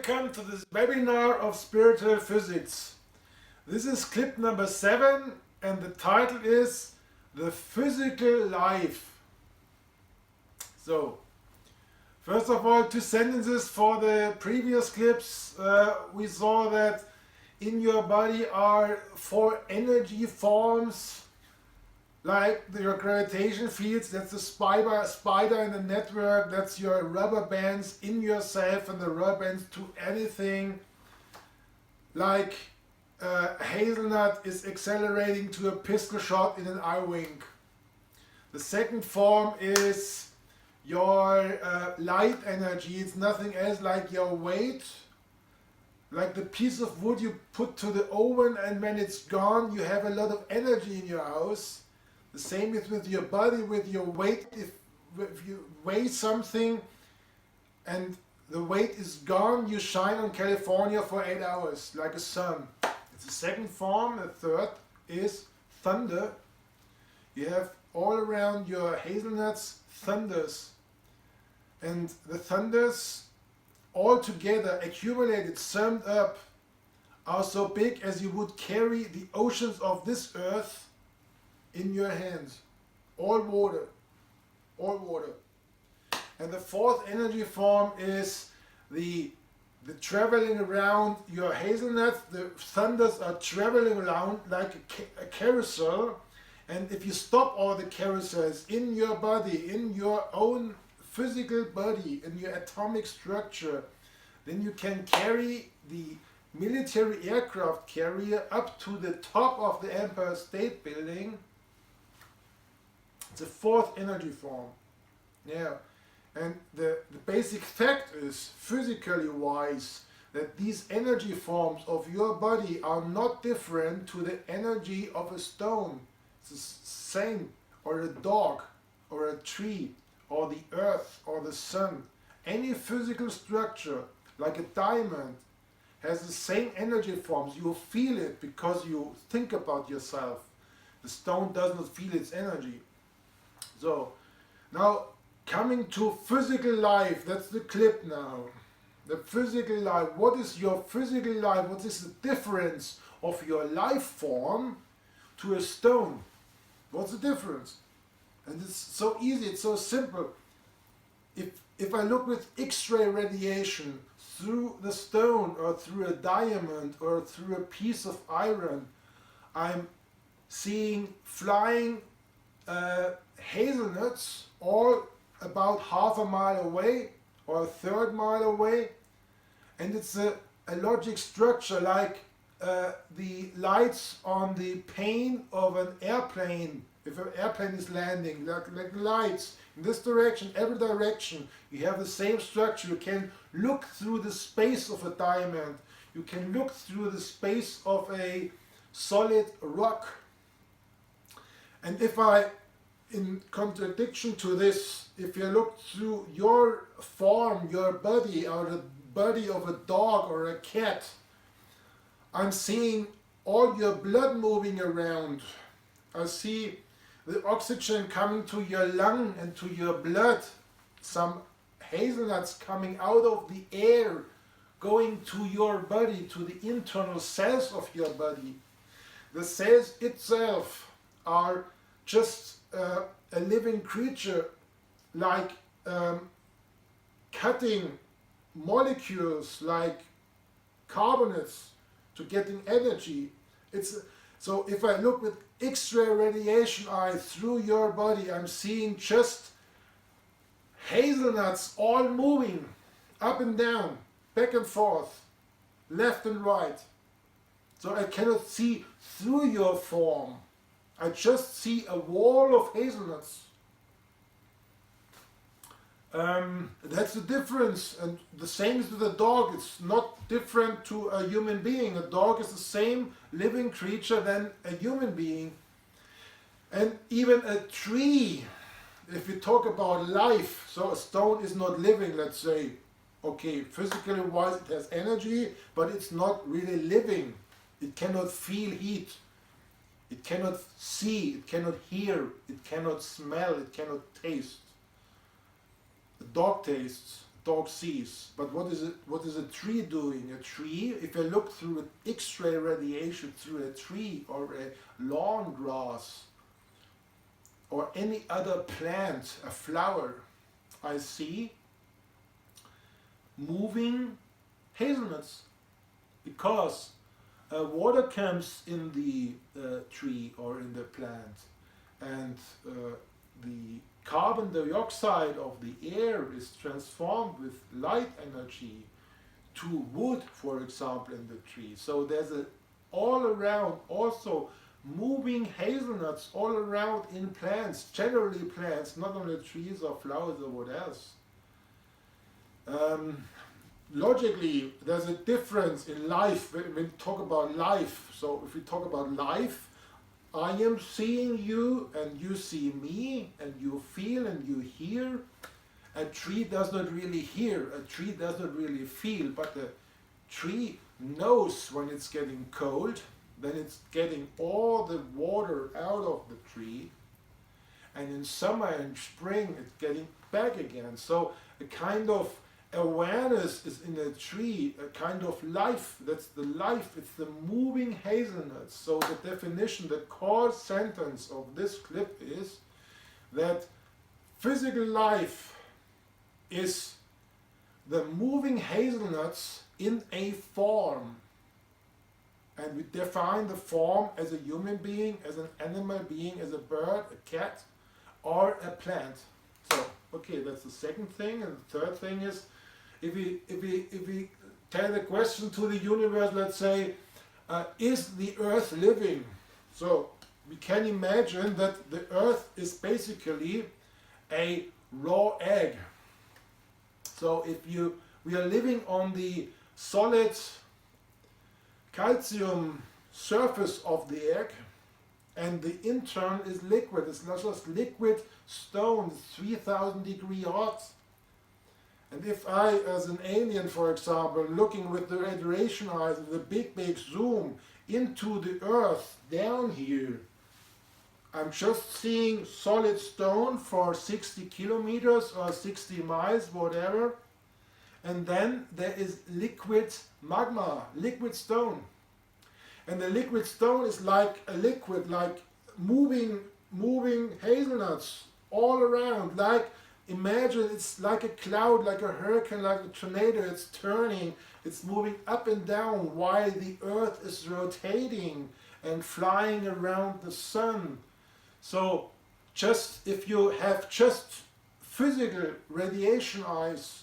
Welcome to this webinar of spiritual physics. This is clip number 7 and the title is The Physical Life. So, first of all, 2 sentences for the previous clips. We saw that in your body are 4 energy forms, like your gravitation fields, that's the spider in the network, that's your rubber bands in yourself, and the rubber bands to anything. Like hazelnut is accelerating to a pistol shot in an eye wink. The second form is your light energy. It's nothing else like your weight, like the piece of wood you put to the oven, and when it's gone you have a lot of energy in your house. The same is with your body, with your weight. If you weigh something and the weight is gone, you shine on California for 8 hours like a sun. It's the second form. The third is thunder. You have all around your hazelnuts thunders. And the thunders all together, accumulated, summed up, are so big as you would carry the oceans of this earth in your hands. All water. All water. And the fourth energy form is the traveling around your hazelnuts. The thunders are traveling around like a carousel. And if you stop all the carousels in your body, in your own physical body, in your atomic structure, then you can carry the military aircraft carrier up to the top of the Empire State Building. It's a fourth energy form. Yeah. And the basic fact is, physically wise, that these energy forms of your body are not different to the energy of a stone. It's the same, or a dog, or a tree, or the earth, or the sun. Any physical structure, like a diamond, has the same energy forms. You feel it because you think about yourself. The stone does not feel its energy. So, now coming to physical life, that's the clip now. The physical life. What is your physical life? What is the difference of your life form to a stone? What's the difference? And it's so easy, it's so simple. If I look with X-ray radiation through the stone, or through a diamond, or through a piece of iron, I'm seeing flying hazelnuts all about half a mile away or a third mile away, and it's a logic structure like the lights on the pane of an airplane. If an airplane is landing, like lights in this direction, every direction, you have the same structure. You can look through the space of a diamond. You can look through the space of a solid rock. And if I, in contradiction to this, if you look through your form, your body, or the body of a dog or a cat, I'm seeing all your blood moving around. I see the oxygen coming to your lung and to your blood. Some hazelnuts coming out of the air, going to your body, to the internal cells of your body. The cells itself are just a living creature, like cutting molecules like carbonates to getting energy. So if I look with X-ray radiation eye through your body, I'm seeing just hazelnuts all moving up and down, back and forth, left and right. So I cannot see through your form. I just see a wall of hazelnuts. That's the difference. And the same is with a dog. It's not different to a human being. A dog is the same living creature than a human being. And even a tree, if we talk about life, so a stone is not living, let's say. Okay, physically wise it has energy, but it's not really living. It cannot feel heat. It cannot see, it cannot hear, it cannot smell, it cannot taste. The dog tastes, dog sees. But what is it? What is a tree doing? A tree, if you look through an X-ray radiation through a tree or a lawn grass or any other plant, a flower, I see moving hazelnuts, because water comes in the tree or in the plant, and the carbon dioxide of the air is transformed with light energy to wood, for example, in the tree. So there's a all around also moving hazelnuts all around in plants, generally plants, not only trees or flowers or what else. Logically, there's a difference in life when we talk about life. So if we talk about life, I am seeing you and you see me and you feel and you hear. A tree does not really hear, a tree does not really feel, but the tree knows when it's getting cold, then it's getting all the water out of the tree, and in summer and spring it's getting back again. So a kind of awareness is in a tree, a kind of life. That's the life, it's the moving hazelnuts. So the definition, the core sentence of this clip is that physical life is the moving hazelnuts in a form. And we define the form as a human being, as an animal being, as a bird, a cat, or a plant. So, okay, that's the second thing. And the third thing is, if we tell the question to the universe, let's say, is the earth living? So we can imagine that the earth is basically a raw egg. So if we are living on the solid calcium surface of the egg, and the intern is liquid. It's not just liquid stone, it's 3000 degree hot. And if I, as an alien, for example, looking with the radiation eyes, with a big zoom into the earth down here, I'm just seeing solid stone for 60 kilometers or 60 miles, whatever. And then there is liquid magma, liquid stone. And the liquid stone is like a liquid, like moving hazelnuts all around. Like, imagine it's like a cloud, like a hurricane, like a tornado. It's turning, it's moving up and down while the earth is rotating and flying around the sun. So just if you have just physical radiation eyes,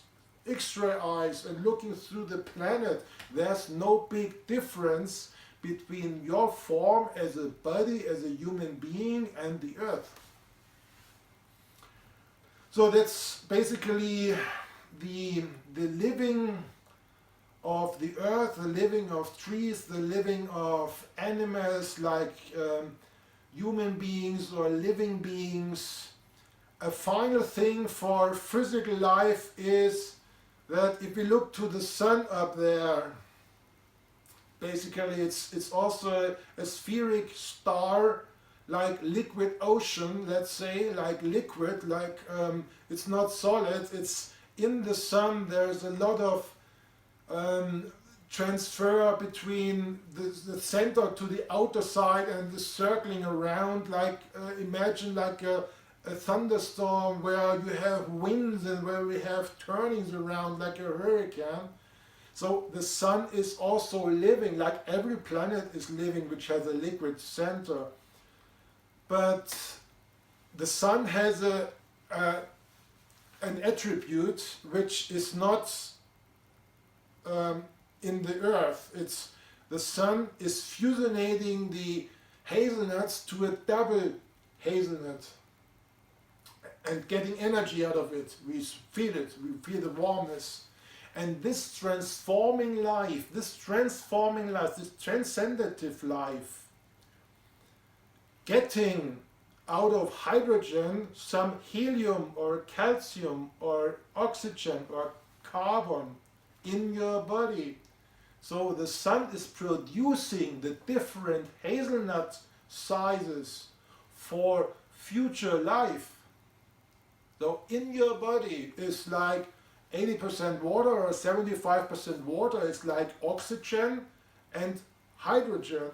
X-ray eyes, and looking through the planet, there's no big difference between your form as a body, as a human being, and the earth. So that's basically the living of the earth, the living of trees, the living of animals like human beings or living beings. A final thing for physical life is that if we look to the sun up there, basically it's also a spheric star, like liquid ocean, let's say, like liquid, like it's not solid, it's in the sun. There's a lot of transfer between the center to the outer side and the circling around, like imagine like a thunderstorm where you have winds and where we have turnings around like a hurricane. So the sun is also living, like every planet is living, which has a liquid center. But the sun has an attribute which is not in the earth. It's the sun is fusionating the hazelnuts to a double hazelnut and getting energy out of it. We feel it, we feel the warmness. And this transforming life, this transcendative life, getting out of hydrogen some helium or calcium or oxygen or carbon in your body. So the sun is producing the different hazelnut sizes for future life. So in your body is like 80% water or 75% water is like oxygen and hydrogen.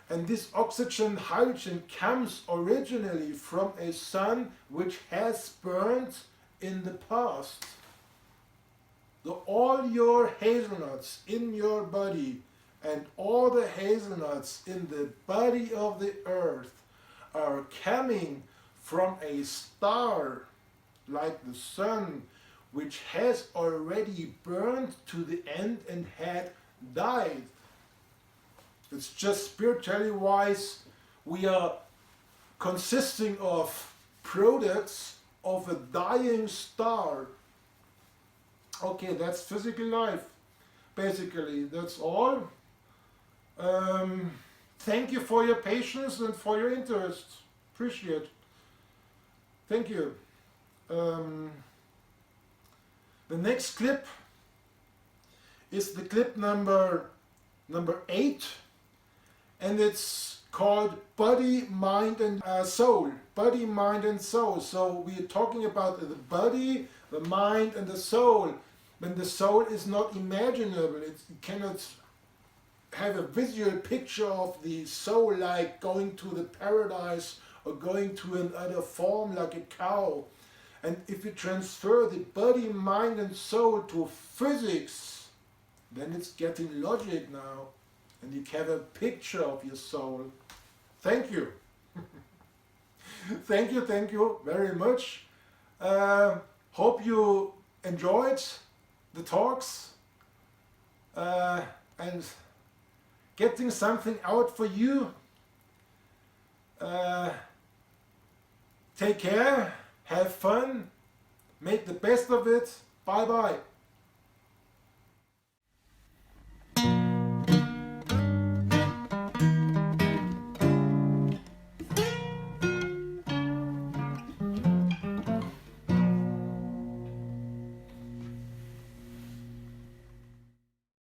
And this oxygen, hydrogen comes originally from a sun which has burned in the past. So all your hazelnuts in your body and all the hazelnuts in the body of the earth are coming from a star like the sun, which has already burned to the end and had died. It's just spiritually wise, we are consisting of products of a dying star. Okay, that's physical life. Basically, that's all. Thank you for your patience and for your interest. Appreciate. Thank you. The next clip is the clip number 8, and it's called Body, Mind and Soul. Body, Mind and Soul. So we are talking about the body, the mind and the soul. When the soul is not imaginable, it cannot have a visual picture of the soul like going to the paradise or going to another form like a cow. And if you transfer the body, mind and soul to physics, then it's getting logic now. And you have a picture of your soul. Thank you. Thank you very much. Hope you enjoyed the talks and getting something out for you. Take care, have fun, make the best of it. Bye bye.